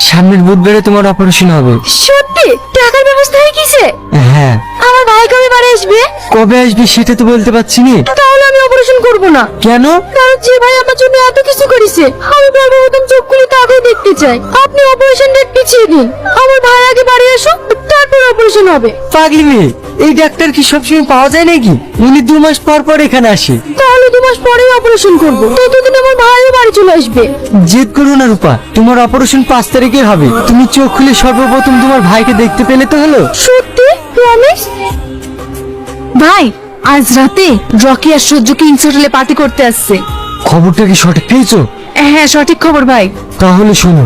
সামনের বুধবারে তোমার অপারেশন হবে। সত্যি? টাকার ব্যবস্থা হয়ে গেছে? হ্যাঁ। আমার ভাই কবে বাড়ি আসবে? কবে আসবে সেটা তো বলতে পারছি না। তাহলে আমি অপারেশন করব না। কেন? কারণ যে ভাই আমার জন্য এত কিছু করেছে, আমি সর্বপ্রথম চোখগুলি তাকেই দেখতে চাই। আপনি অপারেশন ডেট পিছিয়ে দিন। আমার ভাই আগে বাড়ি আসুক, তারপর অপারেশন হবে। পাগলি মেয়ে, এই ডাক্তার কি সবসময় পাওয়া যায় নাকি? উনি 2 মাস পর পর এখানে আসে। তাহলে 2 মাস পরেই অপারেশন করব। ততদিন আমার ভাইও বাড়ি চলে আসবে। জেদ করো না রূপা, তোমার অপারেশন 5 তারিখে হবে। তুমি চোখ খুলে সর্বপ্রথম তোমার ভাইকে দেখতে পেলে তো হলো। সত্যি? প্রমিস? ভাই, আজ রাতে রকি আর সূর্য কিংস হোটেলে পার্টি করতে আসছে। খবরটা কি সঠিক পেয়েছো? হ্যাঁ, সঠিক খবর ভাই। তাহলে শোনো,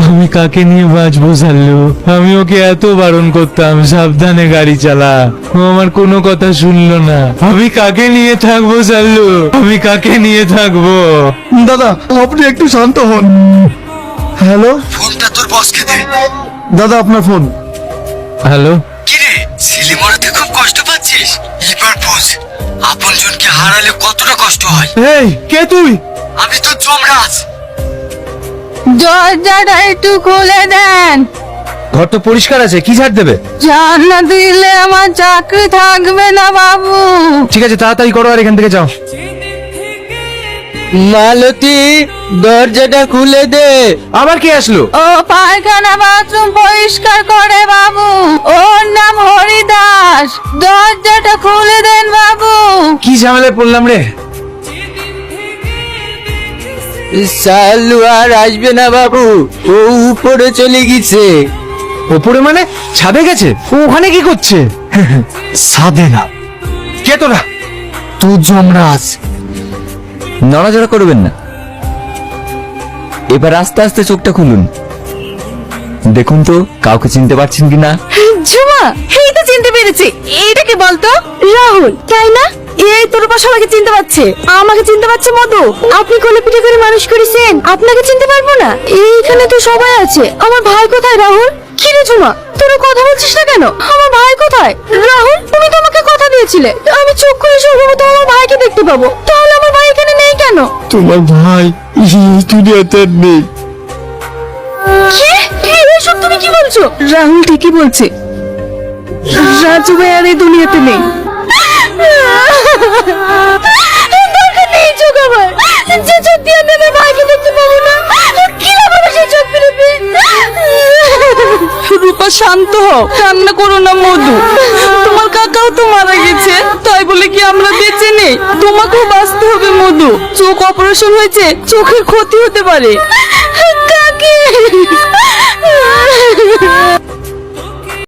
আমি কাকে নিয়ে বাঁচবো সাল্লু? আমি ওকে এত বারণ করতাম সাবধানে গাড়ি চালা, ও আমার কোনো কথা শুনলো না। আমি কাকে নিয়ে থাকবো সাল্লু? আমি কাকে নিয়ে থাকবো? দাদা আপনি একটু শান্ত হন। হ্যালো, ফোনটা তোর বসকে দে। দাদা আপনার ফোন। হ্যালো, কিরে, ছেলে মরাতে খুব কষ্ট পাচ্ছিস? এবার বুঝ, আপনজনকে হারালে কতটা কষ্ট হয়। এই কে তুই? আমি তো যমরাজ। দরজাটা একটু খুলে দেন। ঘর তো পরিষ্কার আছে, কি ঝাড় দেবে? জানা দিলে আমার চাকরি থাকবে না বাবু। ঠিক আছে, তাড়াতাড়ি করো আর এখান থেকে যাও। মালতী, দরজাটা খুলে দে। আবার কে আসলো? ও পায়খানা বাথরুম পরিষ্কার করে বাবু। ওর নাম হরিদাস। দরজাটা খুলে দেন বাবু। কি ঝামেলায় পড়লাম রে? সালু আর আসবে না বাবু, ও উপরে চলে গেছে। ওপরে মানে? ছাদে গেছে? ও ওখানে কি করছে? সাধে না, কে তোরা? তুই যমরাজ। নড়াচড়া করবেন না, এবার আস্তে আস্তে চোখটা খুলুন। দেখুন তো কাউকে চিনতে পারছেন কিনা। ঝুমা, এই তো চিনতে পেরেছি। এটাকে বলতো রাহুল, তাই না? এই তোর পাশে আমাকে চিনতে পারছে। আমাকে চিনতে পারছে মধু। আপনি কোলে পিঠে করে মানুষ করেছেন, আপনাকে চিনতে পারবো না? এইখানে তো সবাই আছে। আমার ভাই কোথায় রাহুল? কি রে ঝুমা, তোরা কথা বলছিস না কেন? আমার ভাই কোথায়? রাহুল, তুমি তো আমাকে কথা দিয়েছিলে আমি চোখ খুলে সর্বপ্রথম আমার ভাইকে দেখতে পাবো। তাহলে আমার ভাই এখানে নেই কেন? তোমার ভাই এই দুনিয়াতে আর নেই। কি? এসব তুমি কি বলছো? রাহুল ঠিকই বলছে, রাজু ভাই আর এই দুনিয়াতে নেই। দরকার নেই চোখ আমার, যে চোখ দিয়ে আমি আমার ভাইকে দেখতে পাবো না। কি লাভ আমার সেই চোখ ফিরে পেয়ে? রূপা, শান্ত হও, কান্না করো না মধু। তোমার কাকাও তো মারা গেছে, তাই বলে কি আমরা বেঁচে নেই? তোমাকেও বাঁচতে হবে মধু। চোখ অপারেশন হয়েছে, চোখের ক্ষতি হতে পারে। কাকি